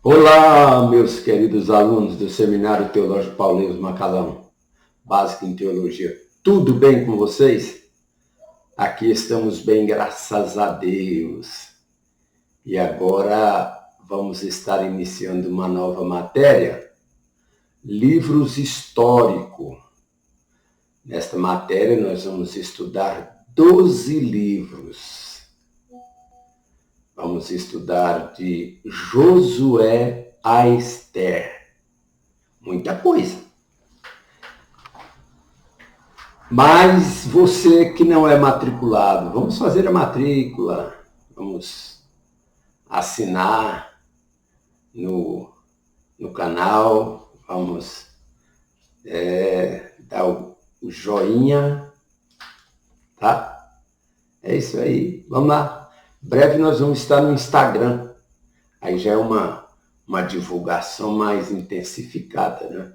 Olá, meus queridos alunos do Seminário Teológico Paulinhos Macalão, básico em Teologia. Tudo bem com vocês? Aqui estamos bem, graças a Deus. E agora vamos estar iniciando uma nova matéria, livros históricos. Nesta matéria nós vamos estudar 12 livros. Vamos estudar de Josué a Esther. Muita coisa. Mas você que não é matriculado, vamos fazer a matrícula, vamos assinar no canal, vamos dar o joinha, tá? É isso aí, vamos lá. Breve nós vamos estar no Instagram, aí já é uma divulgação mais intensificada, né?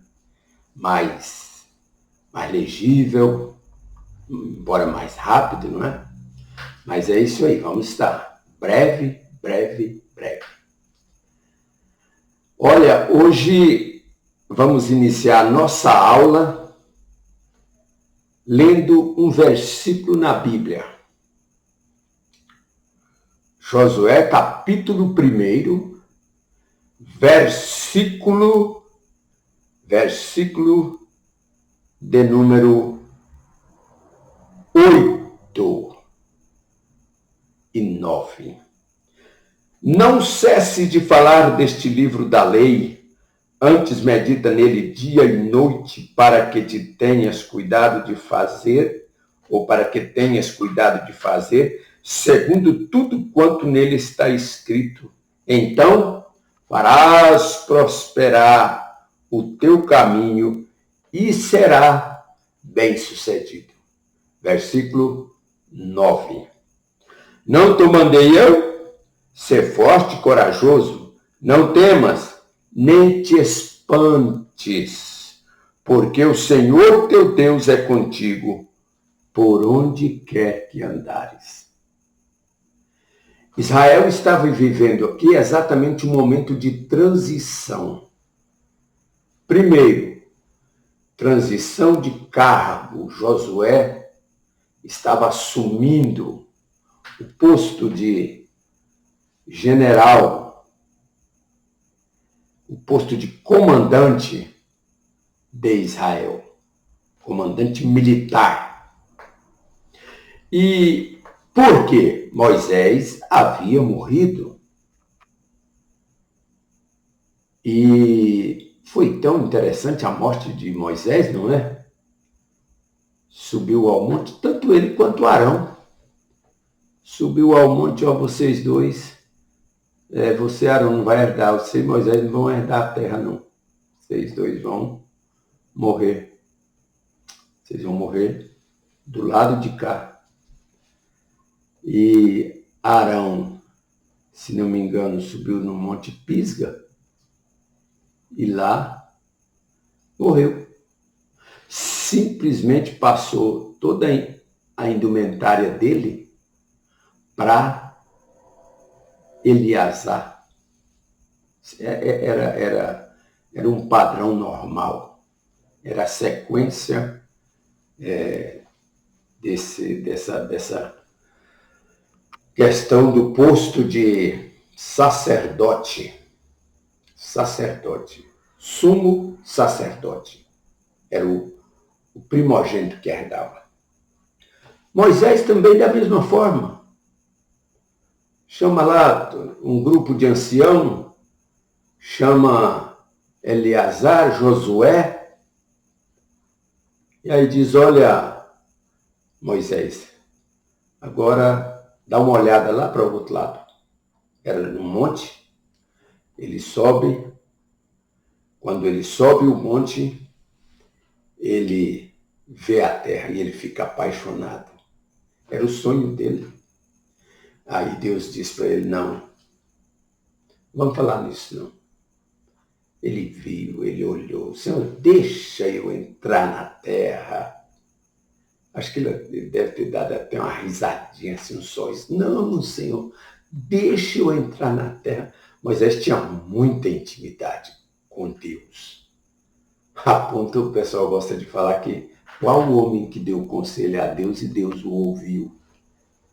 Mais legível, embora mais rápido, não é? Mas é isso aí, vamos estar. Breve. Olha, hoje vamos iniciar nossa aula lendo um versículo na Bíblia. Josué, capítulo 1, versículo de número 8 e 9. Não cesse de falar deste livro da lei, antes medita nele dia e noite, para que tenhas cuidado de fazer, segundo tudo quanto nele está escrito. Então farás prosperar o teu caminho e será bem-sucedido. Versículo 9. Não te mandei eu? Ser forte e corajoso, não temas, nem te espantes, porque o Senhor teu Deus é contigo, por onde quer que andares. Israel estava vivendo aqui exatamente um momento de transição. Primeiro, transição de cargo. Josué estava assumindo o posto de general, o posto de comandante de Israel, comandante militar. E por quê? Moisés havia morrido. E foi tão interessante a morte de Moisés, não é? Subiu ao monte, tanto ele quanto Arão. Subiu ao monte, ó, vocês dois. Você, Arão, não vai herdar, você e Moisés não vão herdar a terra, não. Vocês dois vão morrer. Vocês vão morrer do lado de cá. E Arão, se não me engano, subiu no Monte Pisga e lá morreu. Simplesmente passou toda a indumentária dele para Eleazar. Era um padrão normal. Era a sequência dessa questão do posto de sacerdote. Sumo sacerdote. Era o primogênito que herdava. Moisés também da mesma forma. Chama lá um grupo de ancião, chama Eleazar, Josué, e aí diz, olha, Moisés, agora dá uma olhada lá para o outro lado. Era no monte, ele sobe, quando ele sobe o monte, ele vê a terra e ele fica apaixonado. Era o sonho dele. Aí Deus diz para ele, não, vamos falar nisso não. Ele viu, ele olhou, Senhor, deixa eu entrar na terra. Acho que ele deve ter dado até uma risadinha assim, um sorriso. Não, Senhor, deixa eu entrar na terra. Moisés tinha muita intimidade com Deus. A ponto, o pessoal gosta de falar que qual o homem que deu conselho a Deus e Deus o ouviu?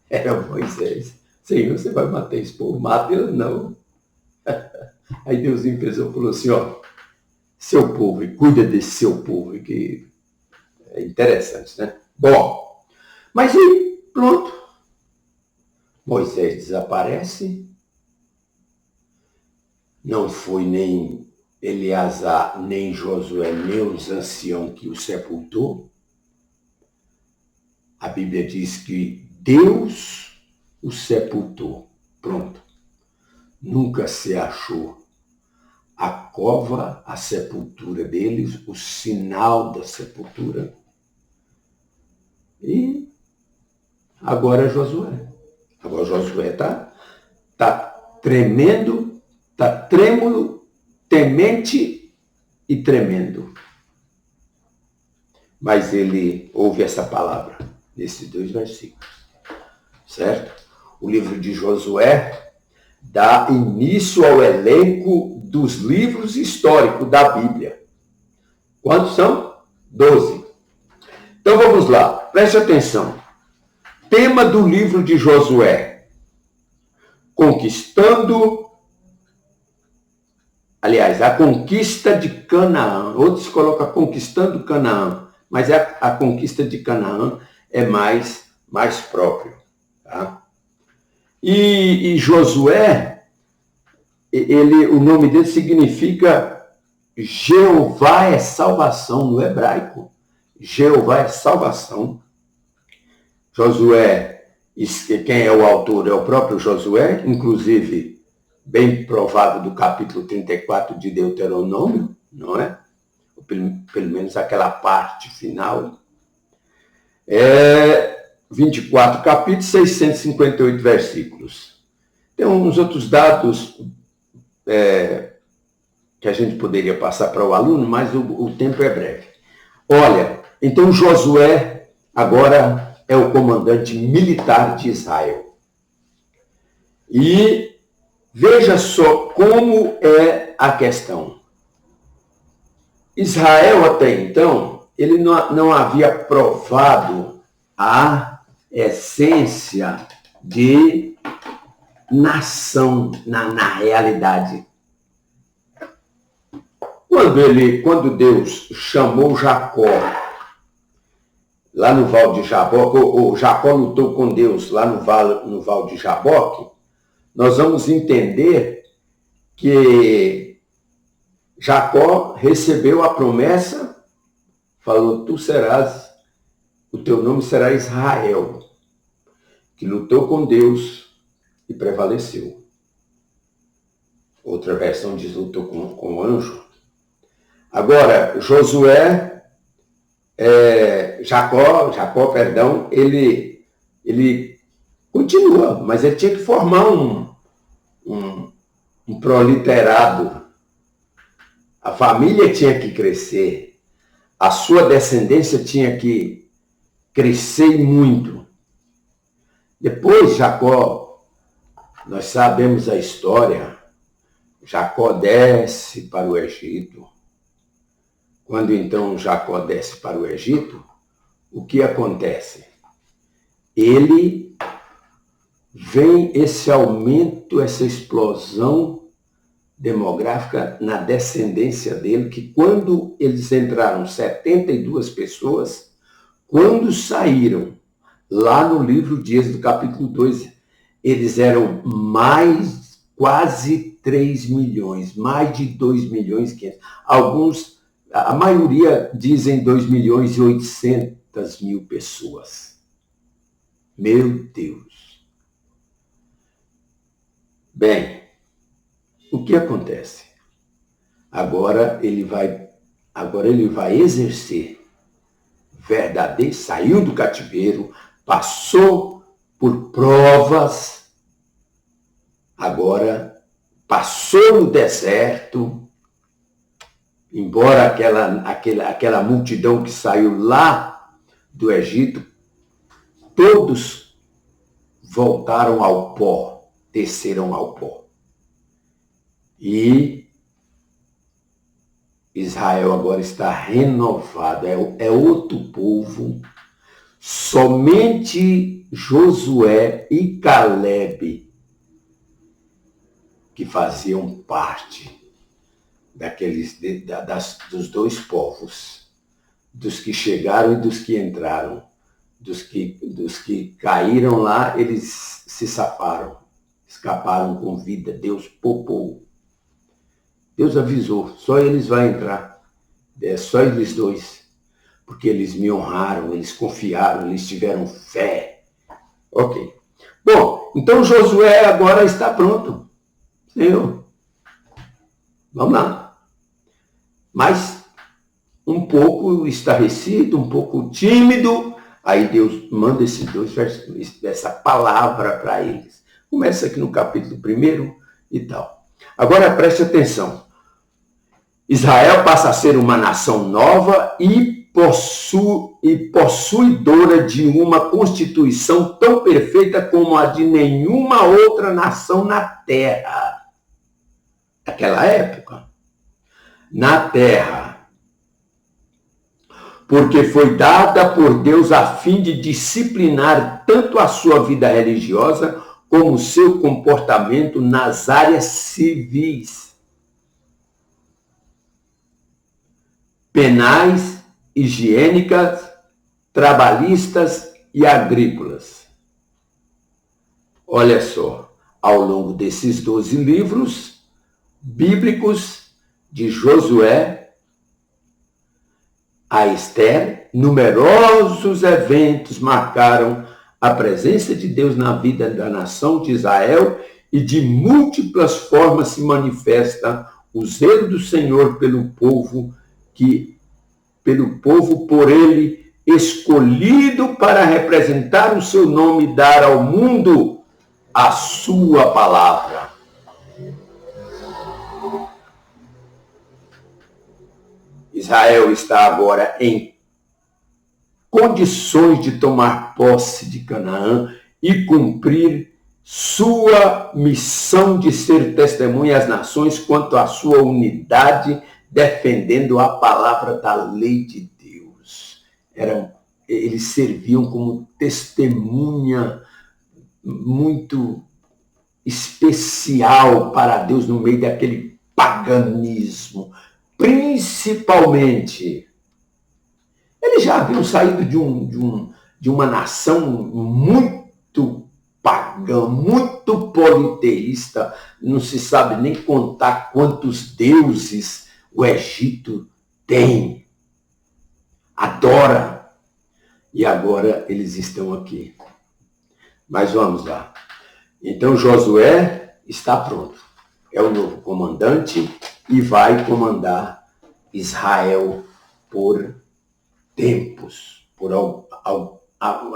Era Moisés. Senhor, você vai matar esse povo? Mata ele não. Aí Deus pensou e falou assim, ó, seu povo, e cuida desse seu povo, que é interessante, né? Bom, mas aí, pronto. Moisés desaparece. Não foi nem Eleazar, nem Josué, nem os anciãos que o sepultou. A Bíblia diz que Deus o sepultou. Pronto. Nunca se achou a cova, a sepultura deles, o sinal da sepultura. E agora Josué. Agora Josué está tremendo, está trêmulo, temente e tremendo. Mas ele ouve essa palavra nesses 2 versículos, certo? O livro de Josué dá início ao elenco dos livros históricos da Bíblia. Quantos são? 12. Então vamos lá, preste atenção. Tema do livro de Josué: conquistando, aliás, a conquista de Canaã. Outros colocam conquistando Canaã, mas a conquista de Canaã é mais próprio. Tá? E Josué, o nome dele significa Jeová é salvação no hebraico. Jeová é salvação. Josué, quem é o autor é o próprio Josué, inclusive bem provado do capítulo 34 de Deuteronômio, não é? Pelo menos aquela parte final. 24 capítulos, 658 versículos. Tem uns outros dados que a gente poderia passar para o aluno, mas o tempo é breve. Olha, então Josué agora é o comandante militar de Israel. E veja só como é a questão. Israel até então, ele não havia provado a essência de nação na realidade. Quando Deus chamou Jacó lá no Val de Jaboque, ou Jacó lutou com Deus lá no Val de Jaboque, nós vamos entender que Jacó recebeu a promessa, falou, o teu nome será Israel, que lutou com Deus e prevaleceu. Outra versão diz lutou com o anjo. Agora, Jacó, ele continua, mas ele tinha que formar um proliterado. A família tinha que crescer, a sua descendência tinha que crescer muito. Depois, Jacó, nós sabemos a história, Jacó desce para o Egito. Quando então Jacó desce para o Egito, o que acontece? Vem esse aumento, essa explosão demográfica na descendência dele, que quando eles entraram 72 pessoas, quando saíram, lá no livro de Êxodo, capítulo 2, eles eram quase 3 milhões, mais de 2 milhões e 500. Alguns, a maioria dizem 2 milhões e 800 mil pessoas. Meu Deus. Bem, o que acontece? Agora ele vai exercer verdadeiro, saiu do cativeiro, passou por provas, agora passou no deserto, embora aquela multidão que saiu lá do Egito, todos voltaram ao pó, desceram ao pó. E Israel agora está renovado, é outro povo. Somente Josué e Caleb, que faziam parte dos dois povos, dos que chegaram e dos que entraram, dos que caíram lá, eles se safaram, escaparam com vida. Deus poupou. Deus avisou, só eles vão entrar. É só eles dois. Porque eles me honraram, eles confiaram, eles tiveram fé. Ok. Bom, então Josué agora está pronto. Senhor, vamos lá. Mas um pouco estarrecido, um pouco tímido. Aí Deus manda esses dois versos, essa palavra para eles. Começa aqui no capítulo 1 e tal. Agora preste atenção. Israel passa a ser uma nação nova e possuidora de uma constituição tão perfeita como a de nenhuma outra nação na terra. Naquela época. Na terra. Porque foi dada por Deus a fim de disciplinar tanto a sua vida religiosa como o seu comportamento nas áreas civis, penais, higiênicas, trabalhistas e agrícolas. Olha só, ao longo desses 12 livros bíblicos de Josué a Esther, numerosos eventos marcaram a presença de Deus na vida da nação de Israel e de múltiplas formas se manifesta o zelo do Senhor pelo povo por ele escolhido para representar o seu nome e dar ao mundo a sua palavra. Israel está agora em condições de tomar posse de Canaã e cumprir sua missão de ser testemunha às nações quanto à sua unidade, defendendo a palavra da lei de Deus. Eles serviam como testemunha muito especial para Deus no meio daquele paganismo. Principalmente, eles já haviam saído de uma nação muito pagã, muito politeísta, não se sabe nem contar quantos deuses o Egito tem, adora, e agora eles estão aqui. Mas vamos lá. Então Josué está pronto, é o novo comandante e vai comandar Israel por tempos,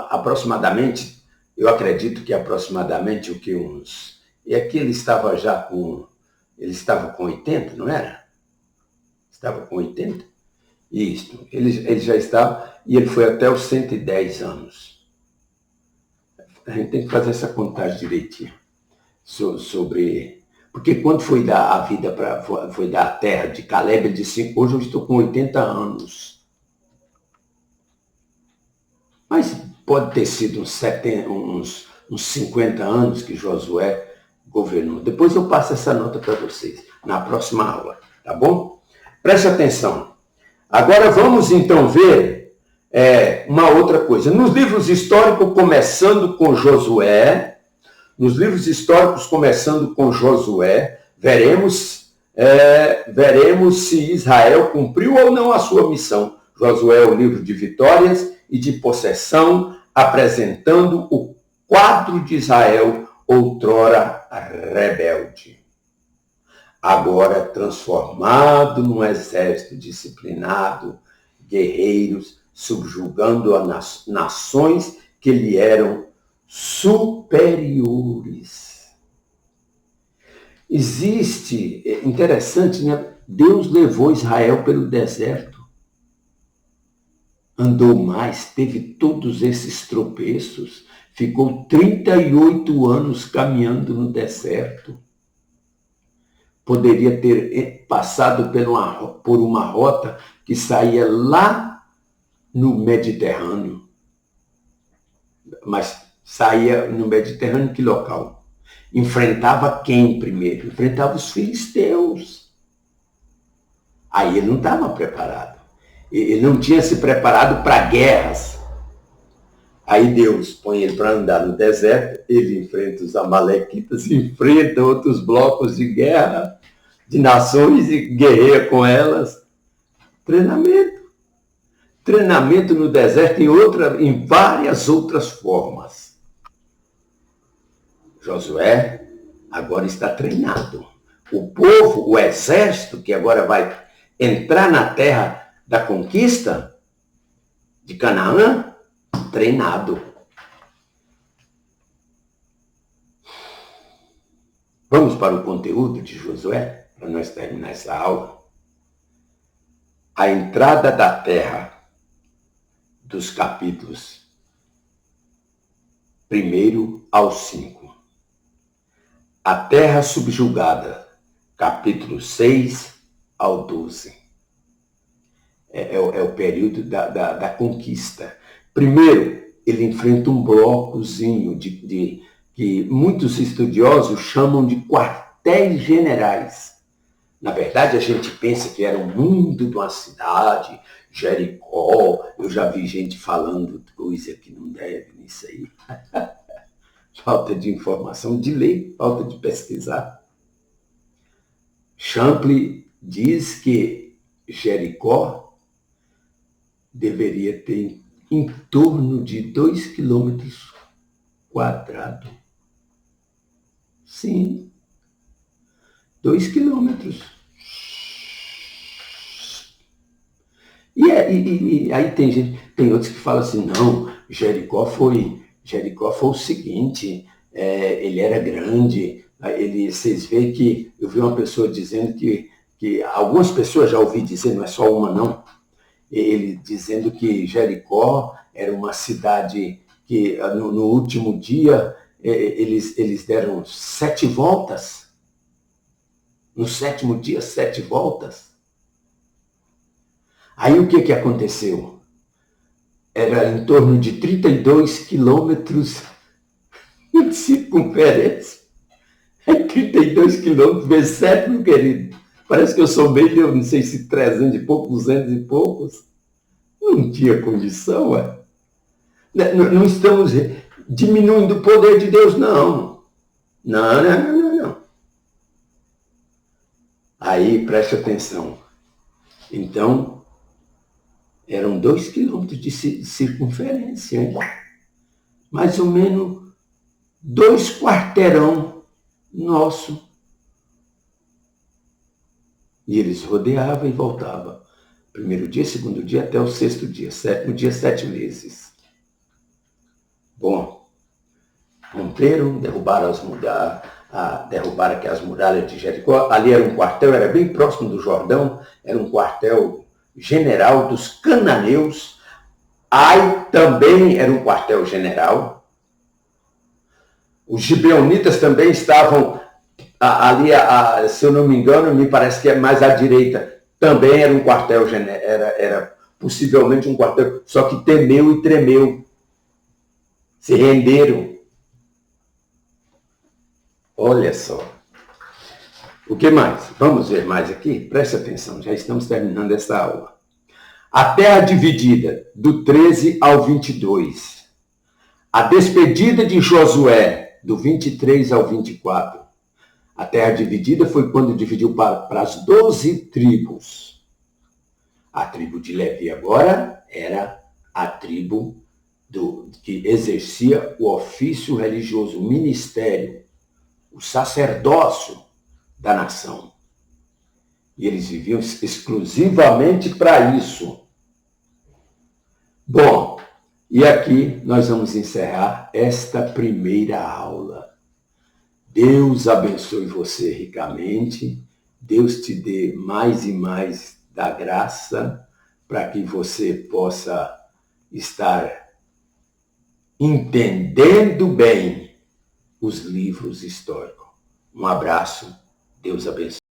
aproximadamente, eu acredito que aproximadamente o que uns... E aqui ele estava com 80, não era? Estava com 80? Isso, ele já estava, e ele foi até os 110 anos. A gente tem que fazer essa contagem direitinho sobre... Porque quando foi dar a vida foi dar a terra de Caleb, ele disse, hoje eu estou com 80 anos. Mas pode ter sido uns 50 anos que Josué governou. Depois eu passo essa nota para vocês, na próxima aula, tá bom? Preste atenção. Agora vamos então ver uma outra coisa. Nos livros históricos, começando com Josué, veremos se Israel cumpriu ou não a sua missão. Josué é o livro de vitórias e de possessão, apresentando o quadro de Israel, outrora rebelde. Agora transformado num exército disciplinado, guerreiros, subjugando as nações que lhe eram superiores. Interessante, né? Deus levou Israel pelo deserto. Andou mais, teve todos esses tropeços, ficou 38 anos caminhando no deserto. poderia ter passado por uma rota que saía lá no Mediterrâneo. Mas saía no Mediterrâneo, que local? Enfrentava quem primeiro? Enfrentava os filisteus. Aí ele não estava preparado. Ele não tinha se preparado para guerras. Aí Deus põe ele para andar no deserto, ele enfrenta os amalequitas, enfrenta outros blocos de guerra, de nações e guerreia com elas. Treinamento. Treinamento no deserto em várias outras formas. Josué agora está treinado. O povo, o exército que agora vai entrar na terra da conquista de Canaã, treinado. Vamos para o conteúdo de Josué, para nós terminar essa aula. A entrada da terra, dos capítulos 1 ao 5. A terra subjugada, capítulo 6 ao 12. É o período da conquista. Primeiro, ele enfrenta um blocozinho que muitos estudiosos chamam de quartéis generais. Na verdade, a gente pensa que era o mundo de uma cidade, Jericó. Eu já vi gente falando coisa que não deve nisso aí. Falta de informação, de ler, falta de pesquisar. Champlin diz que Jericó deveria ter em torno de 2 quilômetros quadrados. Sim, 2 quilômetros. E aí tem outros que falam assim, não, Jericó foi o seguinte, ele era grande. Vocês veem que eu vi uma pessoa dizendo que algumas pessoas já ouvi dizer, não é só uma não, ele dizendo que Jericó era uma cidade que no último dia eles deram 7 voltas. No 7º dia, 7 voltas. Aí o que aconteceu? Era em torno de 32 quilômetros de circunferência. 32 quilômetros vezes 7, meu querido. Parece que eu sou meio, não sei se 300 e poucos, 200 e poucos. Não tinha condição, ué. Não estamos diminuindo o poder de Deus, não. Não. Aí, preste atenção. Então, eram 2 quilômetros de circunferência, hein? Mais ou menos 2 quarteirão nosso. E eles rodeavam e voltavam. 1º dia, 2º dia, até o 6º dia. 7º dia, 7 meses. Bom, romperam, derrubaram aqui as muralhas de Jericó. Ali era um quartel, era bem próximo do Jordão, era um quartel general dos cananeus. Ai também era um quartel general. Os gibeonitas também estavam ali, se eu não me engano, me parece que é mais à direita. Também era um quartel general, era possivelmente um quartel, só que temeu e tremeu. Se renderam. Olha só. O que mais? Vamos ver mais aqui? Preste atenção, já estamos terminando essa aula. A terra dividida, do 13 ao 22. A despedida de Josué, do 23 ao 24. A terra dividida foi quando dividiu para as 12 tribos. A tribo de Levi agora era a tribo que exercia o ofício religioso, o ministério, o sacerdócio da nação. E eles viviam exclusivamente para isso. Bom, e aqui nós vamos encerrar esta primeira aula. Deus abençoe você ricamente. Deus te dê mais e mais da graça para que você possa estar entendendo bem os livros históricos. Um abraço. Deus abençoe.